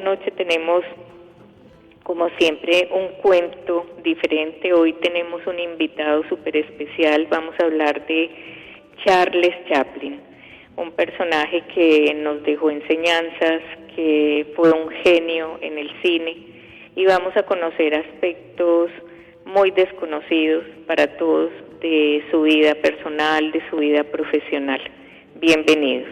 noche tenemos, como siempre, un cuento diferente. Hoy tenemos un invitado súper especial. Vamos a hablar de Charles Chaplin, un personaje que nos dejó enseñanzas, que fue un genio en el cine, y vamos a conocer aspectos muy desconocidos para todos de su vida personal, de su vida profesional. Bienvenidos.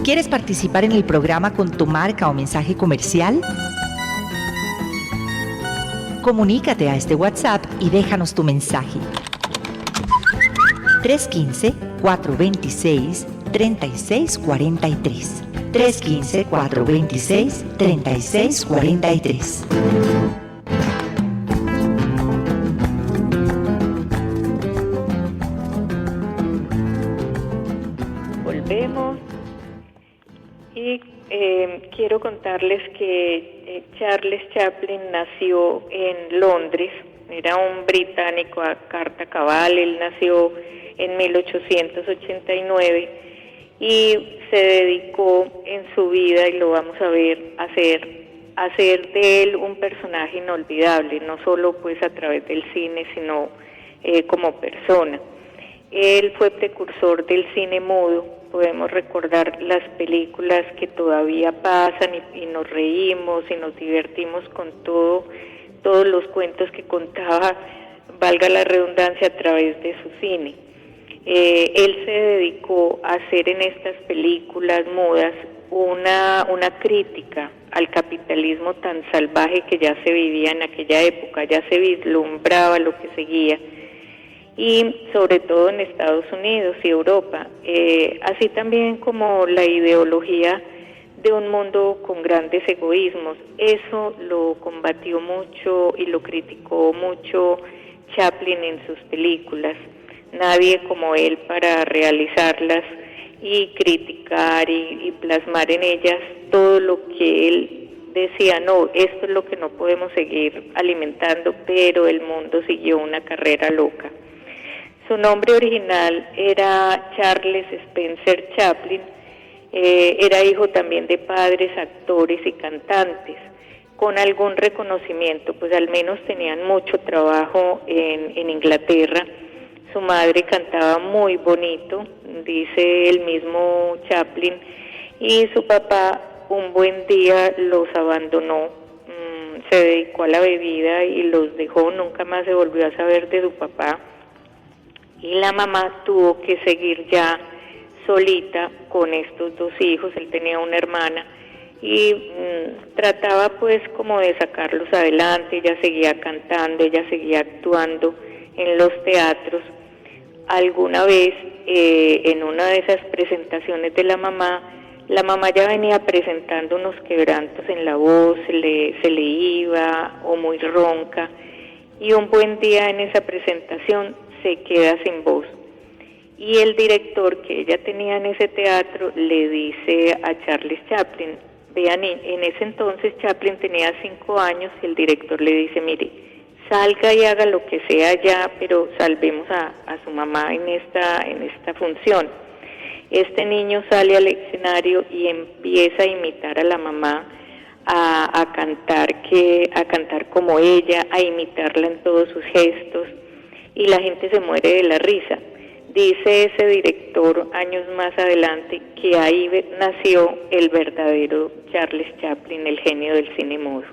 ¿Quieres participar en el programa con tu marca o mensaje comercial? Comunícate a este WhatsApp y déjanos tu mensaje. 315-426-3643. 315-426-3643. Volvemos y quiero contarles que Charles Chaplin nació en Londres. Era un británico a carta cabal. Él nació en 1889 y se dedicó en su vida, y lo vamos a ver, a hacer de él un personaje inolvidable, no solo pues a través del cine, sino como persona. Él fue precursor del cine mudo. Podemos recordar las películas que todavía pasan y nos reímos y nos divertimos con todos los cuentos que contaba, valga la redundancia, a través de su cine. Él se dedicó a hacer en estas películas mudas una crítica al capitalismo tan salvaje que ya se vivía en aquella época, ya se vislumbraba lo que seguía, y sobre todo en Estados Unidos y Europa, así también como la ideología de un mundo con grandes egoísmos. Eso lo combatió mucho y lo criticó mucho Chaplin en sus películas. Nadie como él para realizarlas y criticar y plasmar en ellas todo lo que él decía. No, esto es lo que no podemos seguir alimentando, pero el mundo siguió una carrera loca. Su nombre original era Charles Spencer Chaplin. Era hijo también de padres, actores y cantantes, con algún reconocimiento, pues al menos tenían mucho trabajo en Inglaterra. Su madre cantaba muy bonito, dice el mismo Chaplin, y su papá un buen día los abandonó, se dedicó a la bebida y los dejó. Nunca más se volvió a saber de su papá, y la mamá tuvo que seguir ya solita con estos dos hijos. Él tenía una hermana y trataba pues como de sacarlos adelante. Ella seguía cantando, ella seguía actuando en los teatros. Alguna vez en una de esas presentaciones de la mamá ya venía presentando unos quebrantos en la voz, se le iba o muy ronca, y un buen día en esa presentación se queda sin voz. Y el director que ella tenía en ese teatro le dice a Charles Chaplin, vean, en ese entonces Chaplin tenía 5 años, y el director le dice, mire, salga y haga lo que sea ya, pero salvemos a su mamá en esta función. Este niño sale al escenario y empieza a imitar a la mamá, a cantar como ella, a imitarla en todos sus gestos, y la gente se muere de la risa. Dice ese director años más adelante que ahí nació el verdadero Charles Chaplin, el genio del cine mudo.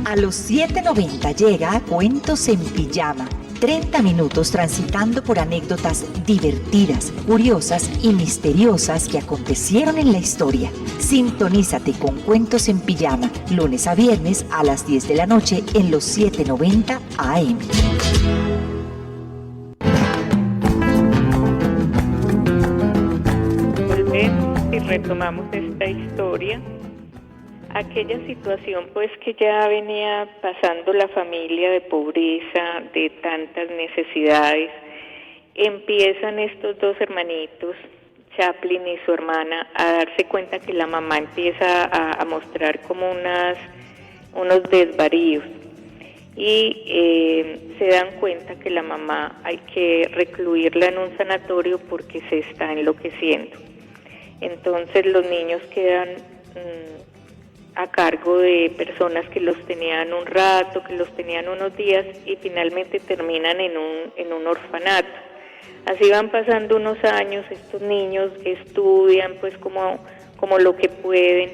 A los 7:90 llega Cuentos en Pijama. 30 minutos transitando por anécdotas divertidas, curiosas y misteriosas que acontecieron en la historia. Sintonízate con Cuentos en Pijama, lunes a viernes a las 10 de la noche en los 7:90 AM. Volvemos y retomamos esta historia. aquella situación pues que ya venía pasando la familia de pobreza, de tantas necesidades, empiezan estos dos hermanitos, Chaplin y su hermana, a darse cuenta que la mamá empieza a mostrar como unos desvaríos y se dan cuenta que la mamá hay que recluirla en un sanatorio porque se está enloqueciendo. Entonces los niños quedan a cargo de personas que los tenían un rato, que los tenían unos días y finalmente terminan en un orfanato. Así van pasando unos años, estos niños estudian pues como lo que pueden,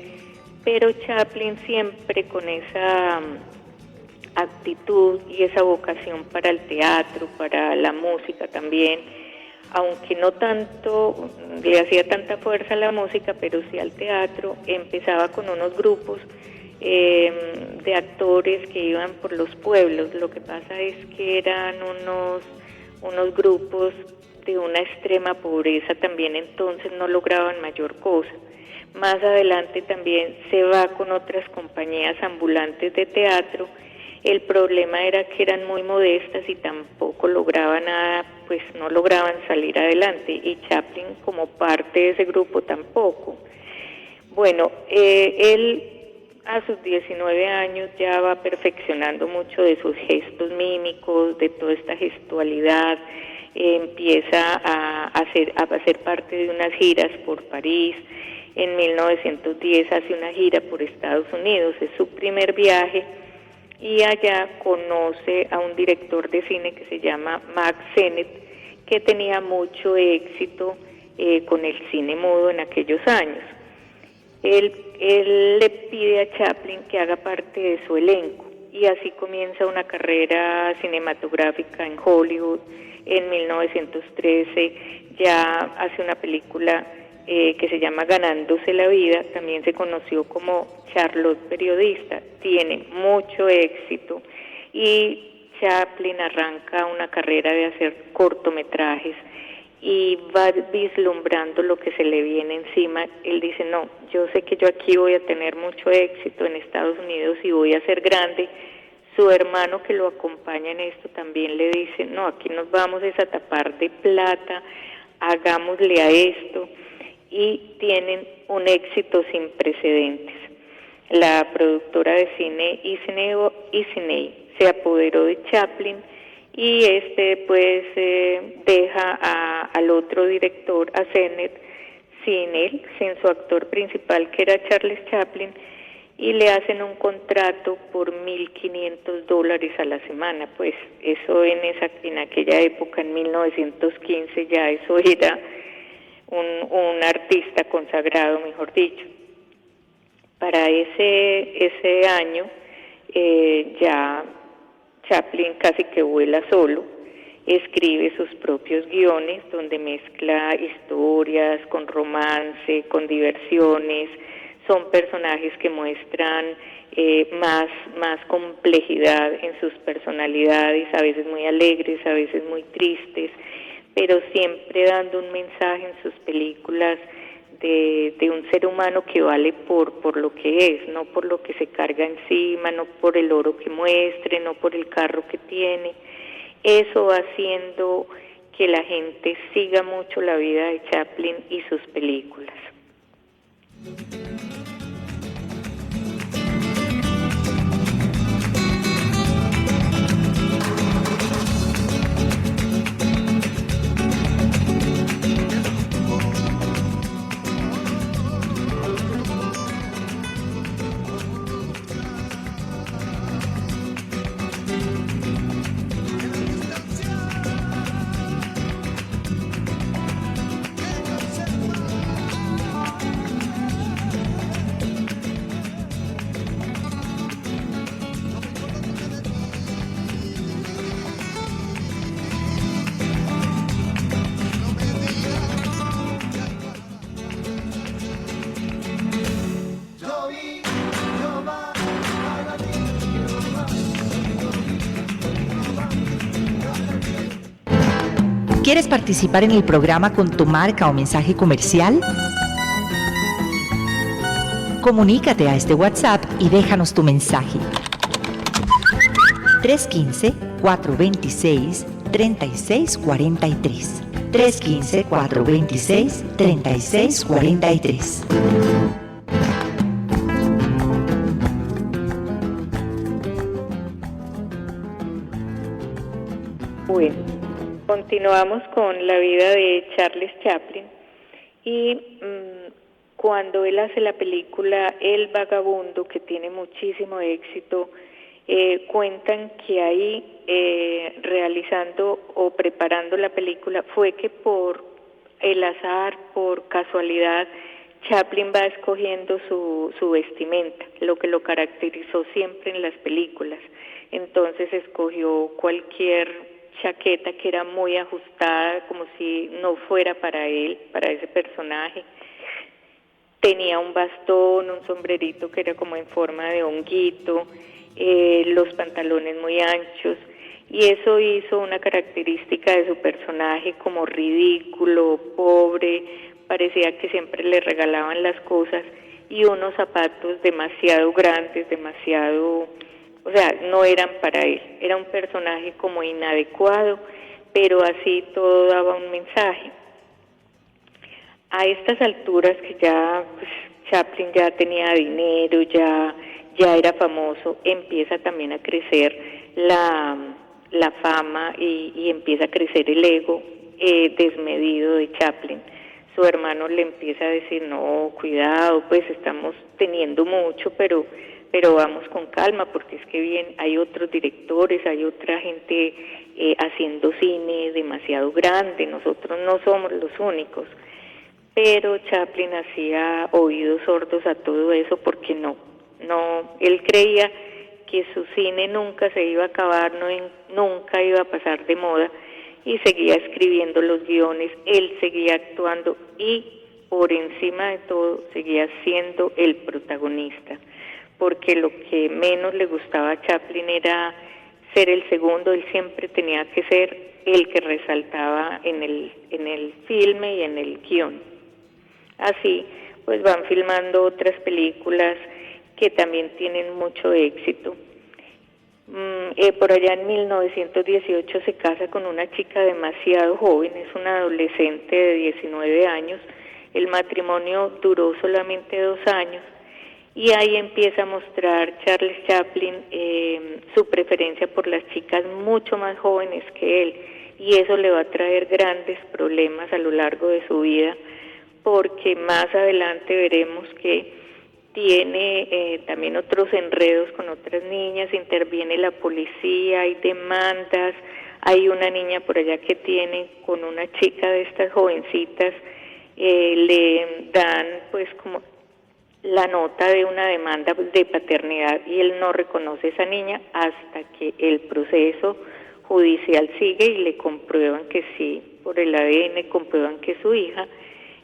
pero Chaplin siempre con esa actitud y esa vocación para el teatro, para la música también, aunque no tanto le hacía tanta fuerza a la música, pero sí al teatro, empezaba con unos grupos de actores que iban por los pueblos. Lo que pasa es que eran unos grupos de una extrema pobreza también, entonces no lograban mayor cosa. Más adelante también se va con otras compañías ambulantes de teatro. El problema era que eran muy modestas y tampoco lograban nada, pues no lograban salir adelante, y Chaplin como parte de ese grupo tampoco. Bueno, él a sus 19 años ya va perfeccionando mucho de sus gestos mímicos, de toda esta gestualidad, empieza a hacer parte de unas giras por París. En 1910 hace una gira por Estados Unidos, es su primer viaje, y allá conoce a un director de cine que se llama Max Sennett, que tenía mucho éxito con el cine mudo en aquellos años. Él le pide a Chaplin que haga parte de su elenco, y así comienza una carrera cinematográfica en Hollywood. En 1913 ya hace una película que se llama Ganándose la vida, también se conoció como Charlotte Periodista, tiene mucho éxito, y Chaplin arranca una carrera de hacer cortometrajes y va vislumbrando lo que se le viene encima. Él dice, no, yo sé que yo aquí voy a tener mucho éxito en Estados Unidos y voy a ser grande. Su hermano que lo acompaña en esto también le dice, no, aquí nos vamos a tapar de plata, hagámosle a esto, y tienen un éxito sin precedentes. La productora de cine Isney se apoderó de Chaplin, y pues deja al otro director, a Sennett, sin su actor principal, que era Charles Chaplin, y le hacen un contrato por $1,500 a la semana. Pues eso en aquella época, en 1915, ya eso era un artista consagrado, mejor dicho. Para ese año ya Chaplin casi que vuela solo, escribe sus propios guiones donde mezcla historias con romance, con diversiones. Son personajes que muestran más complejidad en sus personalidades, a veces muy alegres, a veces muy tristes, pero siempre dando un mensaje en sus películas de un ser humano que vale por lo que es, no por lo que se carga encima, no por el oro que muestre, no por el carro que tiene. Eso va haciendo que la gente siga mucho la vida de Chaplin y sus películas. ¿Quieres participar en el programa con tu marca o mensaje comercial? Comunícate a este WhatsApp y déjanos tu mensaje. 315-426-3643. 315-426-3643. Bueno, continuamos con la vida de Charles Chaplin y cuando él hace la película El Vagabundo, que tiene muchísimo éxito, cuentan que ahí realizando o preparando la película fue que por el azar, por casualidad, Chaplin va escogiendo su vestimenta, lo que lo caracterizó siempre en las películas. Entonces escogió cualquier chaqueta que era muy ajustada, como si no fuera para él, para ese personaje. Tenía un bastón, un sombrerito que era como en forma de honguito, los pantalones muy anchos, y eso hizo una característica de su personaje como ridículo, pobre, parecía que siempre le regalaban las cosas, y unos zapatos demasiado grandes, demasiado, o sea, no eran para él. Era un personaje como inadecuado, pero así todo daba un mensaje. A estas alturas que ya Chaplin ya tenía dinero, ya era famoso, empieza también a crecer la fama y empieza a crecer el ego desmedido de Chaplin. Su hermano le empieza a decir, no, cuidado, pues estamos teniendo mucho, pero vamos con calma, porque es que bien, hay otros directores, hay otra gente haciendo cine demasiado grande, nosotros no somos los únicos. Pero Chaplin hacía oídos sordos a todo eso porque no, él creía que su cine nunca se iba a acabar, nunca iba a pasar de moda, y seguía escribiendo los guiones, él seguía actuando y por encima de todo seguía siendo el protagonista, porque lo que menos le gustaba a Chaplin era ser el segundo, él siempre tenía que ser el que resaltaba en el filme y en el guión. Así, pues van filmando otras películas que también tienen mucho éxito. Por allá en 1918 se casa con una chica demasiado joven, es una adolescente de 19 años. El matrimonio duró solamente 2 años y ahí empieza a mostrar Charles Chaplin su preferencia por las chicas mucho más jóvenes que él, y eso le va a traer grandes problemas a lo largo de su vida, porque más adelante veremos que tiene también otros enredos con otras niñas, interviene la policía, hay demandas, hay una niña por allá que tiene con una chica de estas jovencitas, le dan pues como la nota de una demanda de paternidad y él no reconoce a esa niña hasta que el proceso judicial sigue y le comprueban que sí, por el ADN comprueban que es su hija,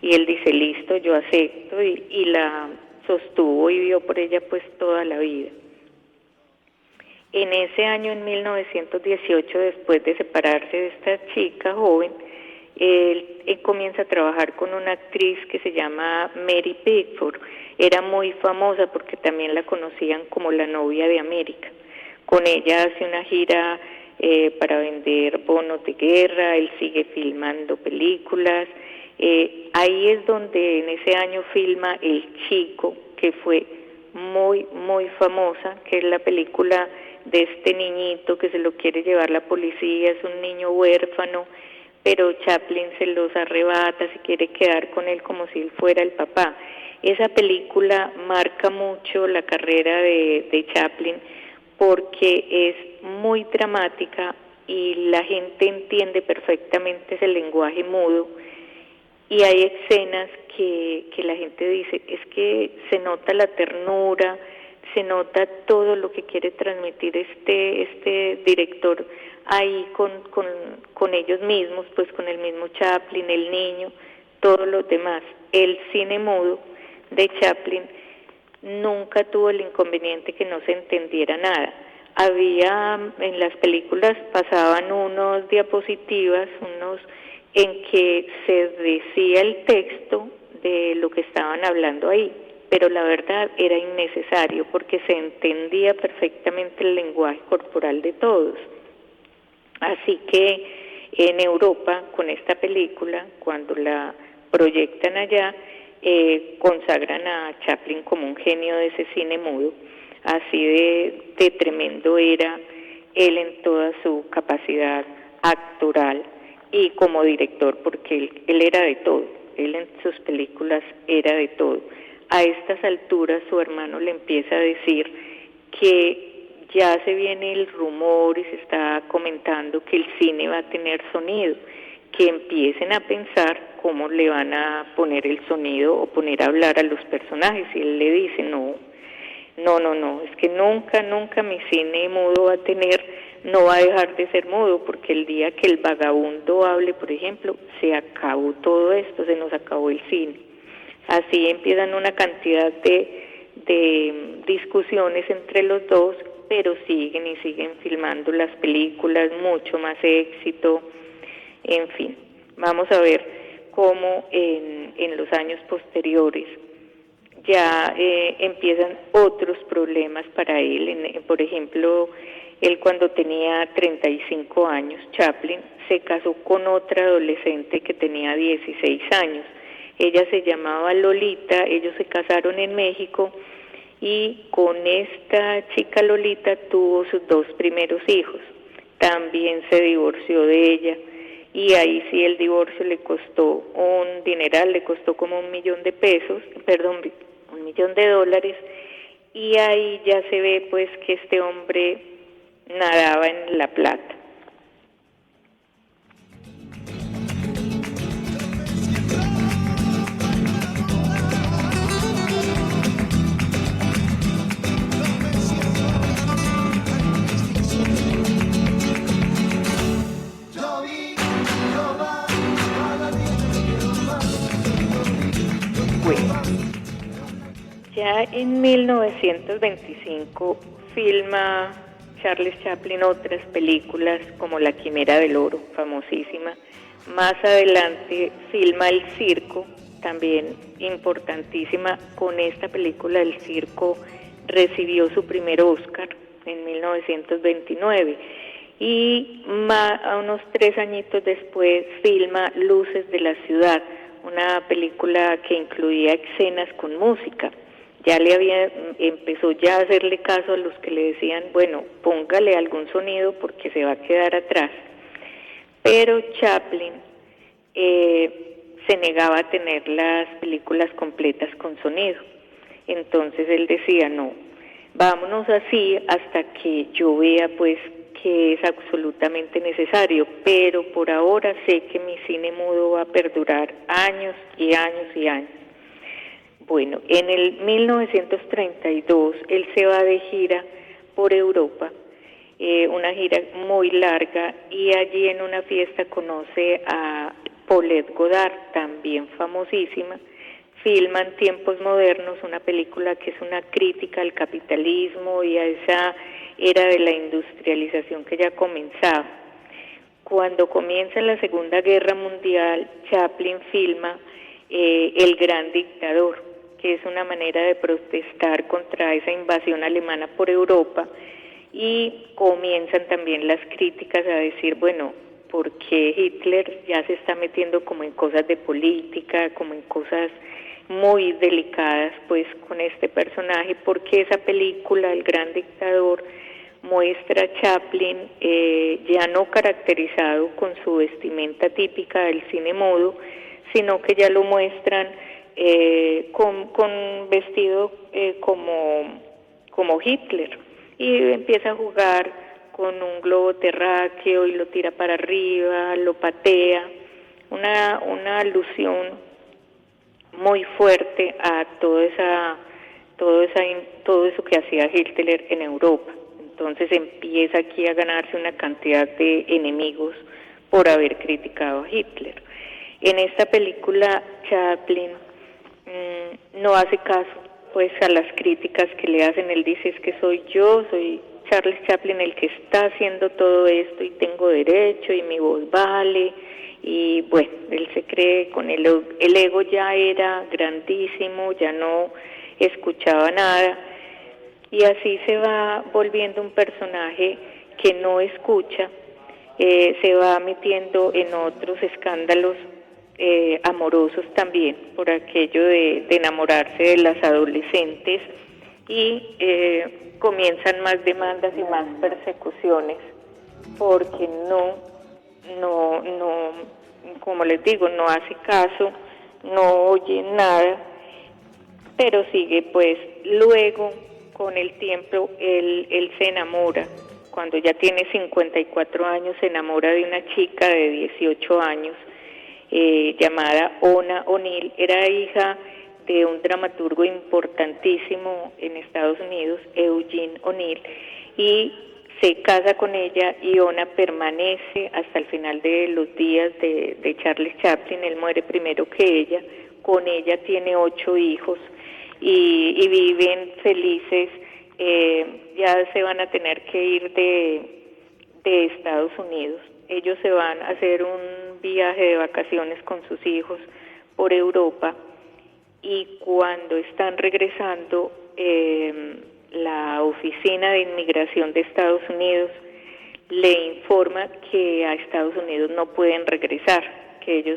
y él dice, listo, yo acepto, y la sostuvo y vivió por ella pues toda la vida. En ese año, en 1918, después de separarse de esta chica joven, él comienza a trabajar con una actriz que se llama Mary Pickford. Era muy famosa porque también la conocían como la novia de América. Con ella hace una gira para vender bonos de guerra, él sigue filmando películas. Ahí es donde en ese año filma El Chico, que fue muy, muy famosa, que es la película de este niñito que se lo quiere llevar la policía, es un niño huérfano, pero Chaplin se los arrebata, se quiere quedar con él como si él fuera el papá. Esa película marca mucho la carrera de Chaplin porque es muy dramática y la gente entiende perfectamente ese lenguaje mudo, y hay escenas que la gente dice, es que se nota la ternura, se nota todo lo que quiere transmitir este director ahí con ellos mismos, pues con el mismo Chaplin, el niño, todos los demás. El cine mudo de Chaplin nunca tuvo el inconveniente que no se entendiera nada. Había, en las películas pasaban unos diapositivas, en que se decía el texto de lo que estaban hablando ahí, pero la verdad era innecesario porque se entendía perfectamente el lenguaje corporal de todos. Así que en Europa, con esta película, cuando la proyectan allá, consagran a Chaplin como un genio de ese cine mudo. Así de tremendo era él en toda su capacidad actoral y como director, porque él era de todo, él en sus películas era de todo. A estas alturas su hermano le empieza a decir que ya se viene el rumor y se está comentando que el cine va a tener sonido, que empiecen a pensar cómo le van a poner el sonido o poner a hablar a los personajes, y él le dice, no, es que nunca mi cine mudo no va a dejar de ser mudo, porque el día que el vagabundo hable, por ejemplo, se acabó todo esto, se nos acabó el cine. Así empiezan una cantidad de discusiones entre los dos, pero siguen filmando las películas, mucho más éxito, en fin. Vamos a ver cómo en los años posteriores ya empiezan otros problemas para él. Por ejemplo, él cuando tenía 35 años, Chaplin, se casó con otra adolescente que tenía 16 años. Ella se llamaba Lolita, ellos se casaron en México, y con esta chica Lolita tuvo sus 2 primeros hijos. También se divorció de ella, y ahí sí el divorcio le costó un dineral, le costó como $1 millón, $1 millón, y ahí ya se ve pues que este hombre nadaba en la plata. Ya en 1925 filma Charles Chaplin otras películas como La Quimera del Oro, famosísima. Más adelante filma El Circo, también importantísima. Con esta película El Circo recibió su primer Oscar en 1929. Y unos 3 añitos después filma Luces de la Ciudad, una película que incluía escenas con música. Ya empezó ya a hacerle caso a los que le decían, bueno, póngale algún sonido porque se va a quedar atrás. Pero Chaplin se negaba a tener las películas completas con sonido. Entonces él decía, no, vámonos así hasta que yo vea pues que es absolutamente necesario, pero por ahora sé que mi cine mudo va a perdurar años y años y años. Bueno, en el 1932 él se va de gira por Europa, una gira muy larga, y allí en una fiesta conoce a Paulette Goddard, también famosísima. Filman Tiempos Modernos, una película que es una crítica al capitalismo y a esa era de la industrialización que ya comenzaba. Cuando comienza la Segunda Guerra Mundial, Chaplin filma El Gran Dictador, que es una manera de protestar contra esa invasión alemana por Europa, y comienzan también las críticas a decir, bueno, ¿por qué Hitler ya se está metiendo como en cosas de política, como en cosas muy delicadas pues con este personaje? Porque esa película, El Gran Dictador, muestra a Chaplin ya no caracterizado con su vestimenta típica del cine mudo, sino que ya lo muestran con vestido como Hitler, y empieza a jugar con un globo terráqueo y lo tira para arriba, lo patea, una alusión muy fuerte a todo eso que hacía Hitler en Europa. Entonces empieza aquí a ganarse una cantidad de enemigos por haber criticado a Hitler. En esta película Chaplin no hace caso pues a las críticas que le hacen. Él dice, es que soy Charles Chaplin el que está haciendo todo esto y tengo derecho y mi voz vale. Y bueno, él se cree con el ego ya era grandísimo, ya no escuchaba nada, y así se va volviendo un personaje que no escucha, se va metiendo en otros escándalos amorosos también, por aquello de enamorarse de las adolescentes, y comienzan más demandas y más persecuciones, porque no, como les digo, no hace caso, no oye nada, pero sigue. Pues luego, con el tiempo, él se enamora. Cuando ya tiene 54 años, se enamora de una chica de 18 años, llamada Ona O'Neill. Era hija de un dramaturgo importantísimo en Estados Unidos, Eugene O'Neill, y se casa con ella, y Ona permanece hasta el final de los días de Charles Chaplin. Él muere primero que ella. Con ella tiene 8 hijos y viven felices. Ya se van a tener que ir de Estados Unidos. Ellos se van a hacer un viaje de vacaciones con sus hijos por Europa, y cuando están regresando, la Oficina de Inmigración de Estados Unidos le informa que a Estados Unidos no pueden regresar, que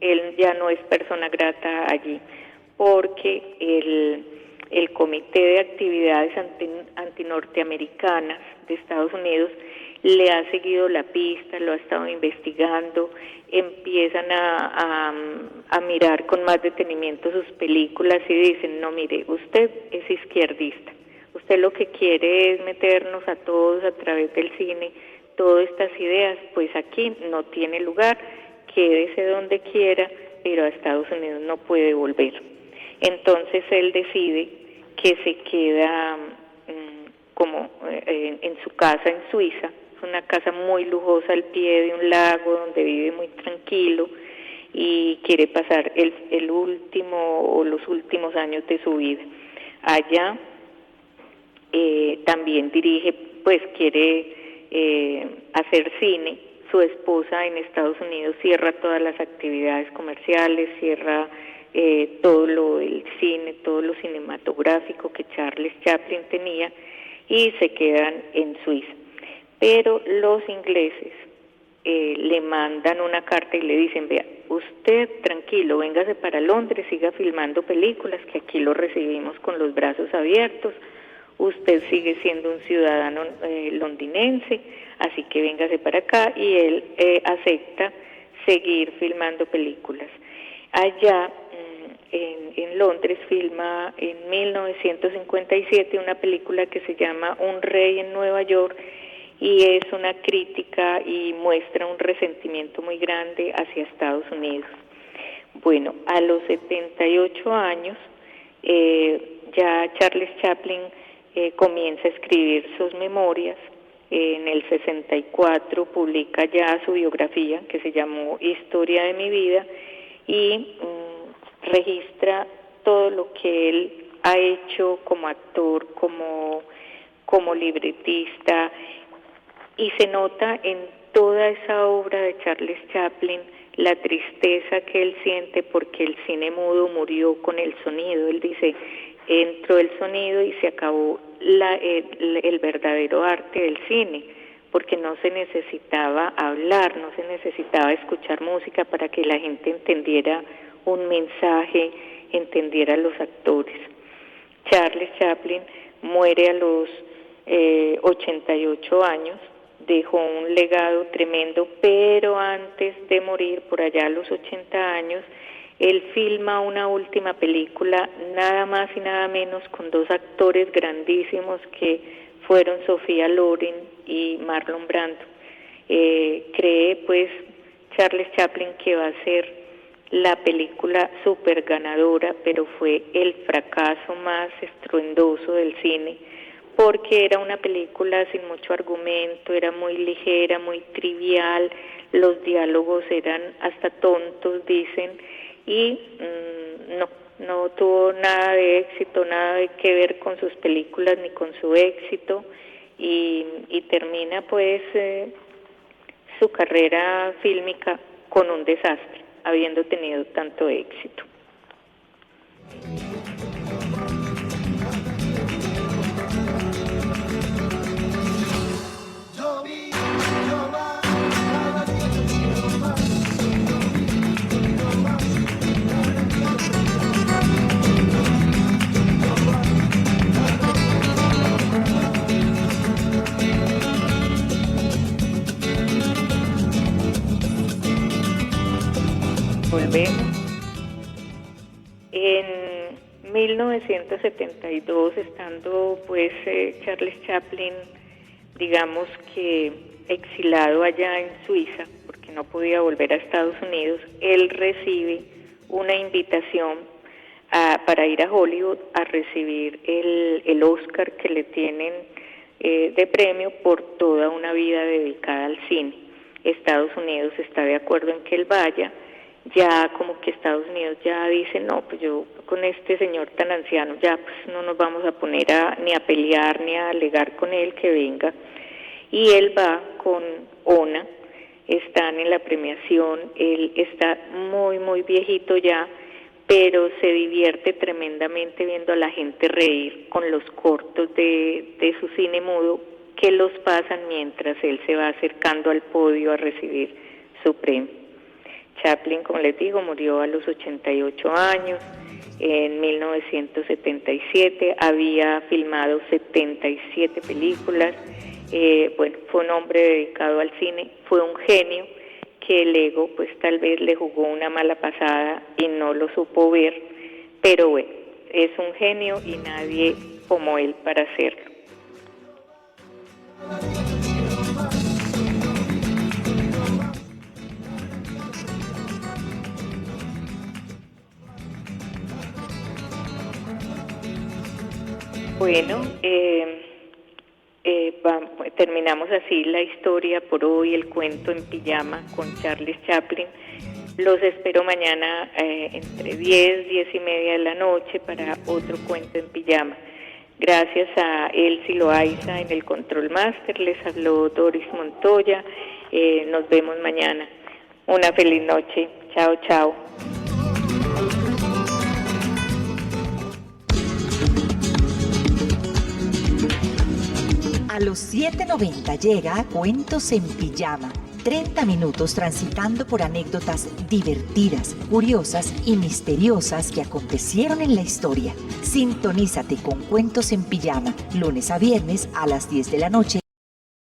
él ya no es persona grata allí, porque el Comité de Actividades Antinorteamericanas de Estados Unidos le ha seguido la pista, lo ha estado investigando, empiezan a mirar con más detenimiento sus películas y dicen: no, mire, usted es izquierdista, usted lo que quiere es meternos a todos a través del cine todas estas ideas, pues aquí no tiene lugar, quédese donde quiera, pero a Estados Unidos no puede volver. Entonces él decide que se queda en su casa en Suiza. Es una casa muy lujosa al pie de un lago donde vive muy tranquilo, y quiere pasar el último o los últimos años de su vida allá. También dirige, pues quiere hacer cine. Su esposa en Estados Unidos cierra todas las actividades comerciales, cierra todo lo del cine, todo lo cinematográfico que Charles Chaplin tenía, y se quedan en Suiza. Pero los ingleses le mandan una carta y le dicen: vea, usted tranquilo, véngase para Londres, siga filmando películas, que aquí lo recibimos con los brazos abiertos, usted sigue siendo un ciudadano londinense, así que véngase para acá. Y él acepta seguir filmando películas. Allá en Londres filma en 1957 una película que se llama Un rey en Nueva York, y es una crítica y muestra un resentimiento muy grande hacia Estados Unidos. Bueno, a los 78 años ya Charles Chaplin comienza a escribir sus memorias. En el 64 publica ya su biografía, que se llamó Historia de mi vida, y registra todo lo que él ha hecho como actor, como libretista, y se nota en toda esa obra de Charles Chaplin la tristeza que él siente porque el cine mudo murió con el sonido. Él dice: entró el sonido y se acabó el verdadero arte del cine, porque no se necesitaba hablar, no se necesitaba escuchar música para que la gente entendiera un mensaje, entendiera a los actores. Charles Chaplin muere a los 88 años, dejó un legado tremendo, pero antes de morir, por allá a los 80 años, él filma una última película, nada más y nada menos, con 2 actores grandísimos que fueron Sofía Loren y Marlon Brando. Cree pues Charles Chaplin que va a ser la película super ganadora, pero fue el fracaso más estruendoso del cine, porque era una película sin mucho argumento, era muy ligera, muy trivial, los diálogos eran hasta tontos, dicen, y no tuvo nada de éxito, nada que ver con sus películas ni con su éxito, y termina pues su carrera fílmica con un desastre, habiendo tenido tanto éxito. Volvemos. En 1972, estando pues Charles Chaplin, digamos que exilado allá en Suiza, porque no podía volver a Estados Unidos, él recibe una invitación para ir a Hollywood a recibir el Oscar que le tienen de premio por toda una vida dedicada al cine. Estados Unidos está de acuerdo en que él vaya. Ya como que Estados Unidos ya dice, no, pues yo con este señor tan anciano ya pues no nos vamos a poner ni a pelear ni a alegar con él, que venga. Y él va con Ona, están en la premiación, él está muy, muy viejito ya, pero se divierte tremendamente viendo a la gente reír con los cortos de su cine mudo que los pasan mientras él se va acercando al podio a recibir su premio. Chaplin, como les digo, murió a los 88 años. En 1977 había filmado 77 películas. Bueno, fue un hombre dedicado al cine, fue un genio que el ego pues tal vez le jugó una mala pasada y no lo supo ver, pero bueno, es un genio y nadie como él para hacerlo. Bueno, terminamos así la historia por hoy, el cuento en pijama con Charles Chaplin. Los espero mañana entre 10 y media de la noche para otro cuento en pijama. Gracias a Elsie Loaiza en el Control Master, les habló Doris Montoya. Nos vemos mañana. Una feliz noche. Chao, chao. A los 7:90 llega Cuentos en Pijama. 30 minutos transitando por anécdotas divertidas, curiosas y misteriosas que acontecieron en la historia. Sintonízate con Cuentos en Pijama, lunes a viernes a las 10 de la noche.